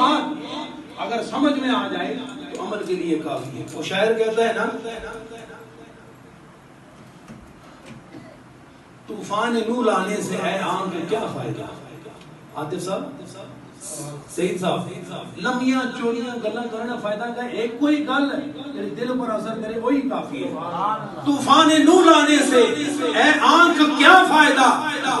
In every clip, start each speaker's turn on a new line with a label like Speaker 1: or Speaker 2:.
Speaker 1: بات اگر سمجھ میں آ جائے تو عمل کے لیے کافی ہے. وہ شاعر کہتا ہے نا طوفان نور آنے سے اے عام کو کیا فائدہ. عاطف صاحب سعید صاحب لمحیاں چوریاں گلاں کرنا فائدہ کا ایک کوئی گل ہے دل پر اثر کرے وہی کافی ہے. طوفان نور آنے سے اے آنکھ کیا فائدہ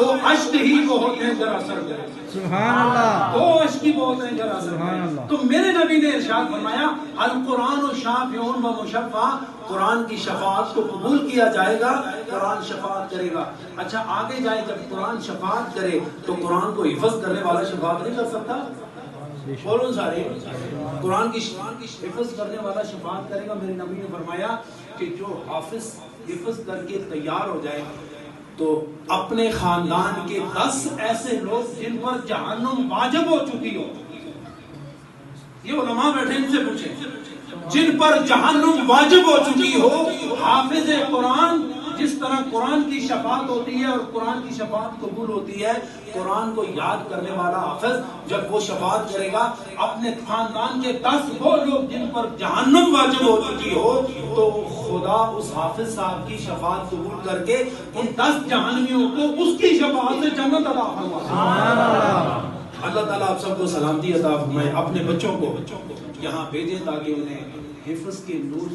Speaker 1: وہ اشک ہی بہت ہیں ذرا اثر کرے.
Speaker 2: سبحان اللہ.
Speaker 1: وہ اشک ہی بہت ہیں ذرا اثر کرے. تو میرے نبی نے ارشاد فرمایا القرآن شافع و مشفع. قرآن کی شفاعت کو قبول کیا جائے گا, قرآن شفاعت کرے گا. اچھا آگے جائے جب قرآن شفاعت کرے تو قرآن کو حفظ کرنے والا شفاعت نہیں کر سکتا. بولو سارے قرآن کی حفظ کرنے والا شفاعت کرے گا. میرے نبی نے فرمایا کہ جو حافظ حفظ کر کے تیار ہو جائے تو اپنے خاندان کے 10 ایسے لوگ جن پر جہنم واجب ہو چکی ہو, یہ علماء بیٹھے ان سے پوچھیں, جن پر جہنم واجب ہو چکی ہو, حافظ قرآن جس طرح قرآن کی شفاعت ہوتی ہے اور قرآن کی شفاعت قبول ہوتی ہے, قرآن کو یاد کرنے والا حافظ جب وہ شفاعت کرے گا اپنے خاندان کے 10 وہ لوگ جن پر جہنم واجب ہو چکی ہو, تو خدا اس حافظ صاحب کی شفاعت قبول کر کے ان 10 جہنمیوں کو اس کی شفاعت سے جنت عطا فرمائے. اللہ تعالیٰ آپ سب کو سلامتی عطا فرمائے. اپنے بچوں کو یہاں بھیجیں تاکہ انہیں حفظ کے نور